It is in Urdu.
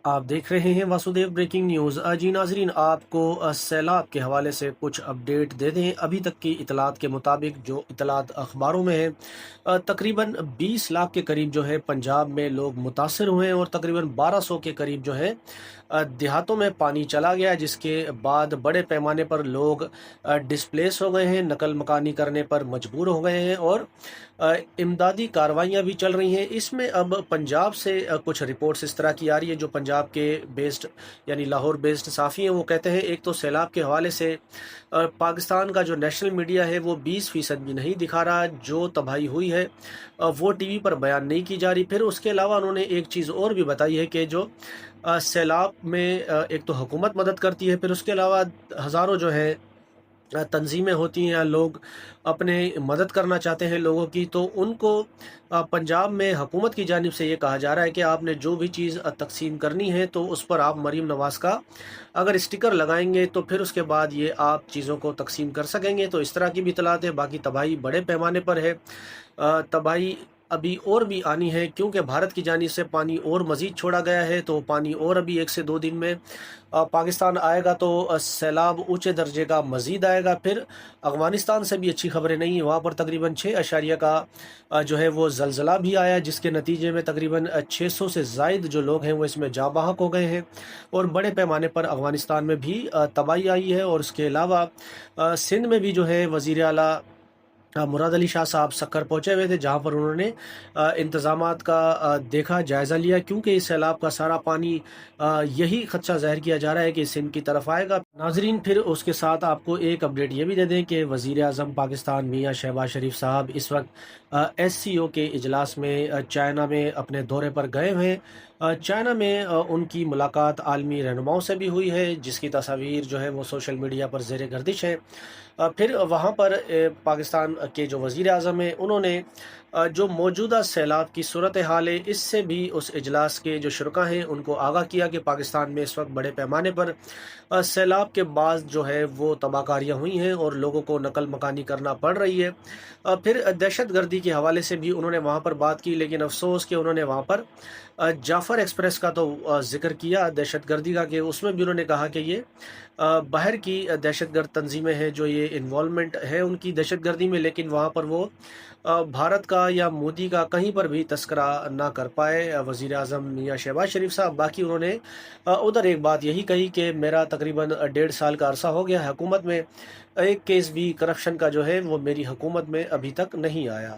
آپ دیکھ رہے ہیں واسودیو بریکنگ نیوز۔ جی ناظرین، آپ کو سیلاب کے حوالے سے کچھ اپڈیٹ دے دیں۔ ابھی تک کی اطلاعات کے مطابق، جو اطلاعات اخباروں میں ہیں، تقریباً 20 لاکھ کے قریب جو ہے پنجاب میں لوگ متاثر ہوئے ہیں، اور تقریباً 1200 کے قریب جو ہے دیہاتوں میں پانی چلا گیا، جس کے بعد بڑے پیمانے پر لوگ ڈسپلیس ہو گئے ہیں، نقل مکانی کرنے پر مجبور ہو گئے ہیں، اور امدادی کارروائیاں بھی چل رہی ہیں۔ اس میں اب پنجاب سے کچھ رپورٹس اس طرح کی آ رہی ہے، جو پنجاب کے بیسڈ یعنی لاہور بیسڈ صحافی ہیں، وہ کہتے ہیں ایک تو سیلاب کے حوالے سے پاکستان کا جو نیشنل میڈیا ہے وہ 20% بھی نہیں دکھا رہا، جو تباہی ہوئی ہے وہ ٹی وی پر بیان نہیں کی جا رہی۔ پھر اس کے علاوہ انہوں نے ایک چیز اور بھی بتائی ہے کہ جو سیلاب میں ایک تو حکومت مدد کرتی ہے، پھر اس کے علاوہ ہزاروں جو ہے تنظیمیں ہوتی ہیں، لوگ اپنے مدد کرنا چاہتے ہیں لوگوں کی، تو ان کو پنجاب میں حکومت کی جانب سے یہ کہا جا رہا ہے کہ آپ نے جو بھی چیز تقسیم کرنی ہے تو اس پر آپ مریم نواز کا اگر اسٹیکر لگائیں گے تو پھر اس کے بعد یہ آپ چیزوں کو تقسیم کر سکیں گے۔ تو اس طرح کی بھی اطلاعات ہے۔ باقی تباہی بڑے پیمانے پر ہے، تباہی ابھی اور بھی آنی ہے، کیونکہ بھارت کی جانب سے پانی اور مزید چھوڑا گیا ہے، تو پانی اور ابھی 1 سے 2 دن میں پاکستان آئے گا، تو سیلاب اونچے درجے کا مزید آئے گا۔ پھر افغانستان سے بھی اچھی خبریں نہیں ہیں، وہاں پر تقریباً 6 کا جو ہے وہ زلزلہ بھی آیا، جس کے نتیجے میں تقریباً 600 سے زائد جو لوگ ہیں وہ اس میں جاں بحق ہو گئے ہیں، اور بڑے پیمانے پر افغانستان میں بھی تباہی آئی ہے۔ اور اس کے علاوہ سندھ میں بھی جو ہے وزیر اعلیٰ مراد علی شاہ صاحب سکر پہنچے ہوئے تھے، جہاں پر انہوں نے انتظامات کا دیکھا، جائزہ لیا، کیونکہ اس سیلاب کا سارا پانی یہی خدشہ ظاہر کیا جا رہا ہے کہ سندھ کی طرف آئے گا۔ ناظرین، پھر اس کے ساتھ آپ کو ایک اپڈیٹ یہ بھی دے دیں کہ وزیر اعظم پاکستان میاں شہباز شریف صاحب اس وقت SCO کے اجلاس میں چائنا میں اپنے دورے پر گئے ہوئے ہیں۔ چائنا میں ان کی ملاقات عالمی رہنماؤں سے بھی ہوئی ہے، جس کی تصاویر جو ہے وہ سوشل میڈیا پر زیر گردش ہیں۔ پھر وہاں پر پاکستان کے جو وزیر اعظم ہیں، انہوں نے جو موجودہ سیلاب کی صورتحال ہے اس سے بھی اس اجلاس کے جو شرکا ہیں ان کو آگاہ کیا کہ پاکستان میں اس وقت بڑے پیمانے پر سیلاب کے بعد جو ہے وہ تباہ کاریاں ہوئی ہیں اور لوگوں کو نقل مکانی کرنا پڑ رہی ہے۔ پھر دہشت گردی کے حوالے سے بھی انہوں نے وہاں پر بات کی، لیکن افسوس کہ انہوں نے وہاں پر جعفر ایکسپریس کا تو ذکر کیا دہشت گردی کا، کہ اس میں بھی انہوں نے کہا کہ یہ باہر کی دہشت گرد تنظیمیں ہیں جو یہ انوالومنٹ ہے ان کی دہشت گردی میں، لیکن وہاں پر وہ بھارت کا یا مودی کا کہیں پر بھی تذکرہ نہ کر پائے وزیر اعظم میاں شہباز شریف صاحب۔ باقی انہوں نے ادھر ایک بات یہی کہی کہ میرا تقریباً 1.5 سال کا عرصہ ہو گیا حکومت میں، ایک کیس بھی کرپشن کا جو ہے وہ میری حکومت میں ابھی تک نہیں آیا۔